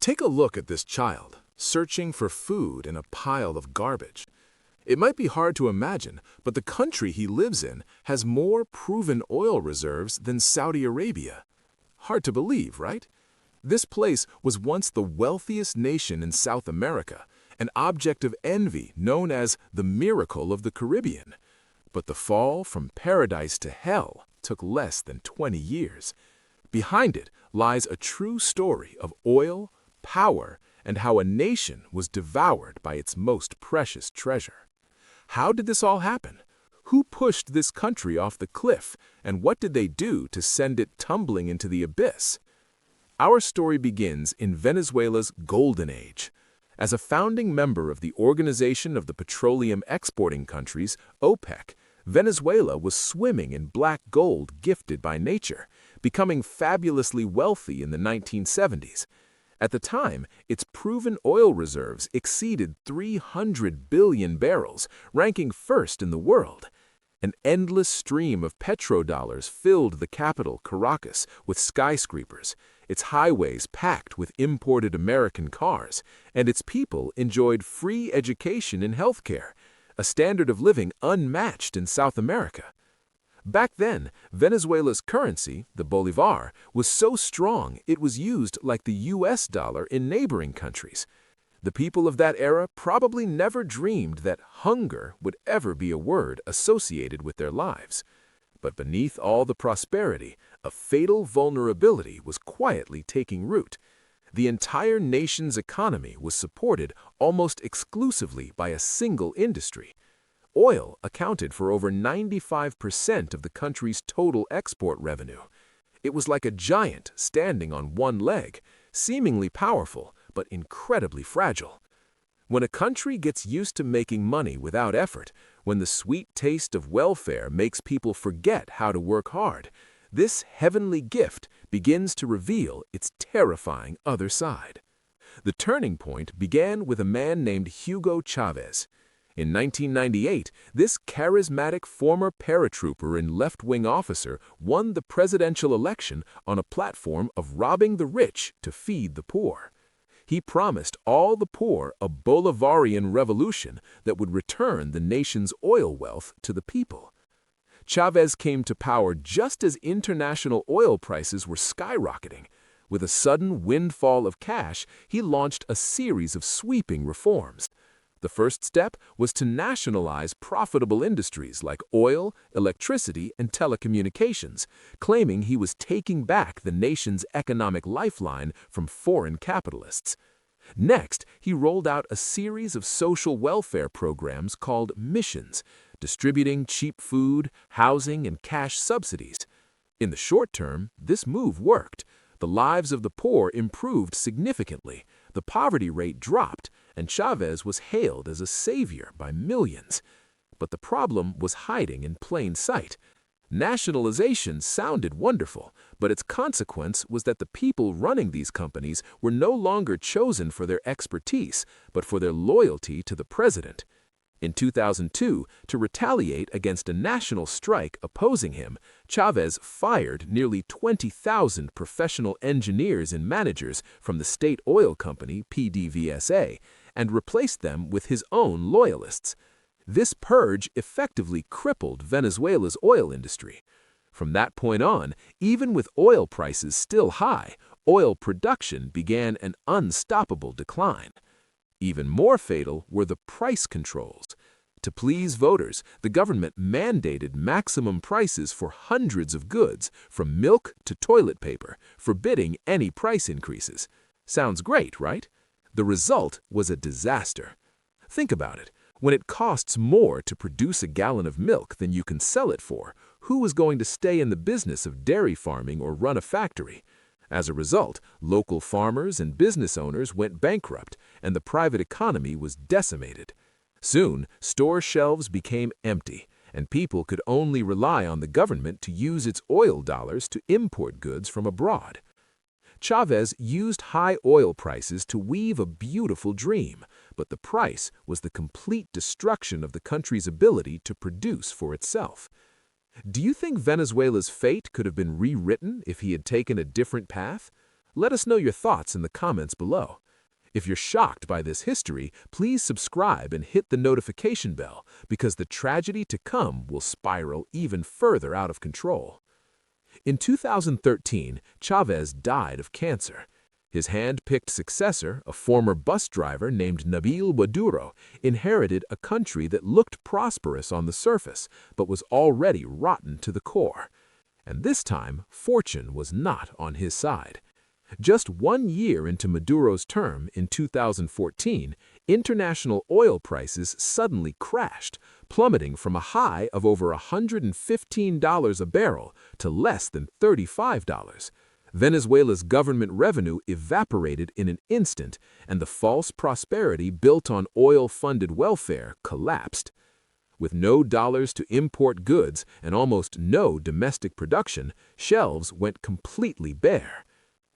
Take a look at this child, searching for food in a pile of garbage. It might be hard to imagine, but the country he lives in has more proven oil reserves than Saudi Arabia. Hard to believe, right? This place was once the wealthiest nation in South America, an object of envy known as the miracle of the Caribbean. But the fall from paradise to hell took less than 20 years. Behind it lies a true story of oil, power, and how a nation was devoured by its most precious treasure. How did this all happen? Who pushed this country off the cliff, and what did they do to send it tumbling into the abyss? Our story begins in Venezuela's golden age. As a founding member of the Organization of the Petroleum Exporting Countries, OPEC, Venezuela was swimming in black gold gifted by nature, becoming fabulously wealthy in the 1970s. At the time, its proven oil reserves exceeded 300 billion barrels, ranking first in the world. An endless stream of petrodollars filled the capital, Caracas, with skyscrapers, its highways packed with imported American cars, and its people enjoyed free education and healthcare, a standard of living unmatched in South America. Back then, Venezuela's currency, the bolivar, was so strong it was used like the US dollar in neighboring countries. The people of that era probably never dreamed that hunger would ever be a word associated with their lives. But beneath all the prosperity, a fatal vulnerability was quietly taking root. The entire nation's economy was supported almost exclusively by a single industry. Oil accounted for over 95% of the country's total export revenue. It was like a giant standing on one leg, seemingly powerful, but incredibly fragile. When a country gets used to making money without effort, when the sweet taste of welfare makes people forget how to work hard, this heavenly gift begins to reveal its terrifying other side. The turning point began with a man named Hugo Chavez. In 1998, this charismatic former paratrooper and left-wing officer won the presidential election on a platform of robbing the rich to feed the poor. He promised all the poor a Bolivarian revolution that would return the nation's oil wealth to the people. Chavez came to power just as international oil prices were skyrocketing. With a sudden windfall of cash, he launched a series of sweeping reforms. The first step was to nationalize profitable industries like oil, electricity, and telecommunications, claiming he was taking back the nation's economic lifeline from foreign capitalists. Next, he rolled out a series of social welfare programs called missions, distributing cheap food, housing, and cash subsidies. In the short term, this move worked. The lives of the poor improved significantly, the poverty rate dropped, and Chavez was hailed as a savior by millions. But the problem was hiding in plain sight. Nationalization sounded wonderful, but its consequence was that the people running these companies were no longer chosen for their expertise, but for their loyalty to the president. In 2002, to retaliate against a national strike opposing him, Chavez fired nearly 20,000 professional engineers and managers from the state oil company PDVSA and replaced them with his own loyalists. This purge effectively crippled Venezuela's oil industry. From that point on, even with oil prices still high, oil production began an unstoppable decline. Even more fatal were the price controls. To please voters, the government mandated maximum prices for hundreds of goods, from milk to toilet paper, forbidding any price increases. Sounds great, right? The result was a disaster. Think about it. When it costs more to produce a gallon of milk than you can sell it for, who is going to stay in the business of dairy farming or run a factory? As a result, local farmers and business owners went bankrupt, and the private economy was decimated. Soon, store shelves became empty, and people could only rely on the government to use its oil dollars to import goods from abroad. Chavez used high oil prices to weave a beautiful dream, but the price was the complete destruction of the country's ability to produce for itself. Do you think Venezuela's fate could have been rewritten if he had taken a different path? Let us know your thoughts in the comments below. If you're shocked by this history, please subscribe and hit the notification bell because the tragedy to come will spiral even further out of control. In 2013, Chavez died of cancer. His hand-picked successor, a former bus driver named Maduro, inherited a country that looked prosperous on the surface but was already rotten to the core. And this time, fortune was not on his side. Just 1 year into Maduro's term, in 2014, international oil prices suddenly crashed, plummeting from a high of over $115 a barrel to less than $35. Venezuela's government revenue evaporated in an instant, and the false prosperity built on oil-funded welfare collapsed. With no dollars to import goods and almost no domestic production, shelves went completely bare.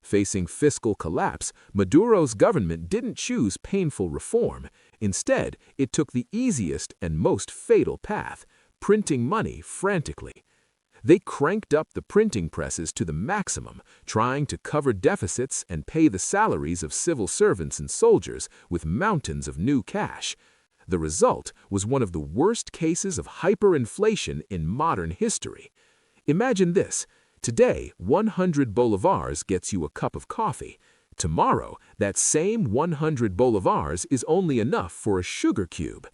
Facing fiscal collapse, Maduro's government didn't choose painful reform. Instead, it took the easiest and most fatal path, printing money frantically. They cranked up the printing presses to the maximum, trying to cover deficits and pay the salaries of civil servants and soldiers with mountains of new cash. The result was one of the worst cases of hyperinflation in modern history. Imagine this. Today, 100 bolivars gets you a cup of coffee. Tomorrow, that same 100 bolivars is only enough for a sugar cube.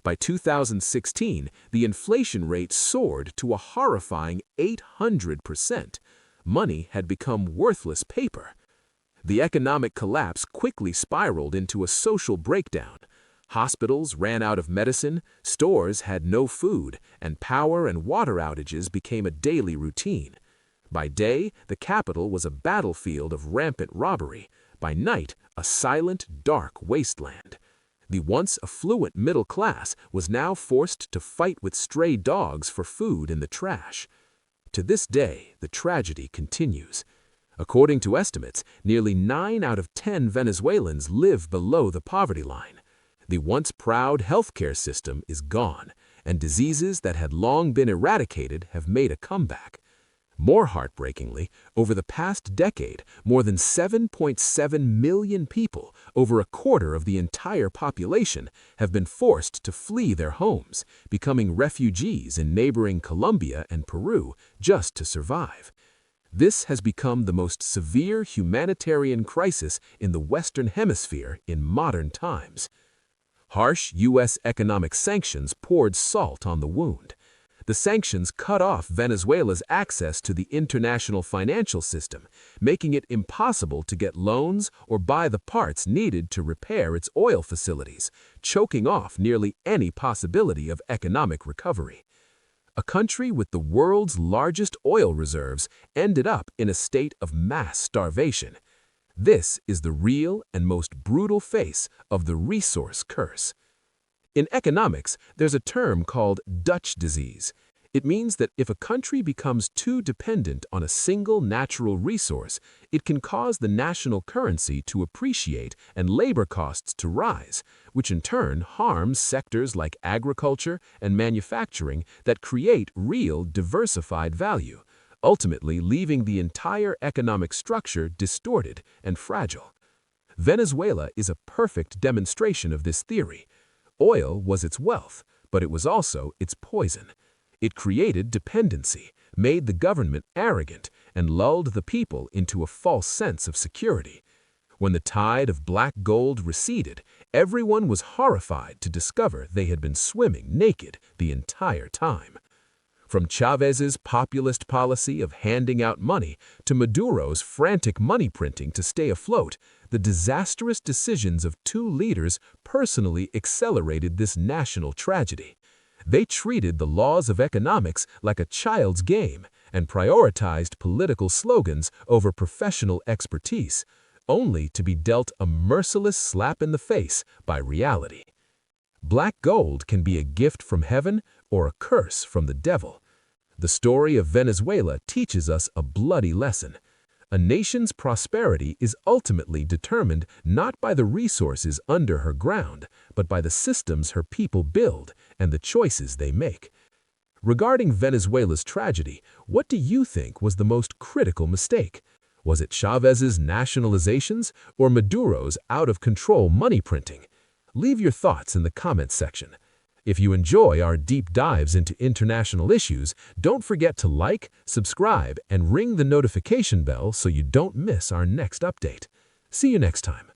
By 2016, the inflation rate soared to a horrifying 800%. Money had become worthless paper. The economic collapse quickly spiraled into a social breakdown. Hospitals ran out of medicine, stores had no food, and power and water outages became a daily routine. By day, the capital was a battlefield of rampant robbery. By night, a silent, dark wasteland. The once affluent middle class was now forced to fight with stray dogs for food in the trash. To this day, the tragedy continues. According to estimates, nearly 9 out of 10 Venezuelans live below the poverty line. The once proud healthcare system is gone, and diseases that had long been eradicated have made a comeback. More heartbreakingly, over the past decade, more than 7.7 million people, over a quarter of the entire population, have been forced to flee their homes, becoming refugees in neighboring Colombia and Peru just to survive. This has become the most severe humanitarian crisis in the Western Hemisphere in modern times. Harsh U.S. economic sanctions poured salt on the wound. The sanctions cut off Venezuela's access to the international financial system, making it impossible to get loans or buy the parts needed to repair its oil facilities, choking off nearly any possibility of economic recovery. A country with the world's largest oil reserves ended up in a state of mass starvation. This is the real and most brutal face of the resource curse. In economics, there's a term called Dutch disease. It means that if a country becomes too dependent on a single natural resource, it can cause the national currency to appreciate and labor costs to rise, which in turn harms sectors like agriculture and manufacturing that create real diversified value, ultimately leaving the entire economic structure distorted and fragile. Venezuela is a perfect demonstration of this theory. Oil was its wealth, but it was also its poison. It created dependency, made the government arrogant, and lulled the people into a false sense of security. When the tide of black gold receded, everyone was horrified to discover they had been swimming naked the entire time. From Chavez's populist policy of handing out money to Maduro's frantic money printing to stay afloat, the disastrous decisions of two leaders personally accelerated this national tragedy. They treated the laws of economics like a child's game and prioritized political slogans over professional expertise, only to be dealt a merciless slap in the face by reality. Black gold can be a gift from heaven or a curse from the devil. The story of Venezuela teaches us a bloody lesson. A nation's prosperity is ultimately determined not by the resources under her ground, but by the systems her people build and the choices they make. Regarding Venezuela's tragedy, what do you think was the most critical mistake? Was it Chavez's nationalizations or Maduro's out-of-control money printing? Leave your thoughts in the comments section. If you enjoy our deep dives into international issues, don't forget to like, subscribe, and ring the notification bell so you don't miss our next update. See you next time.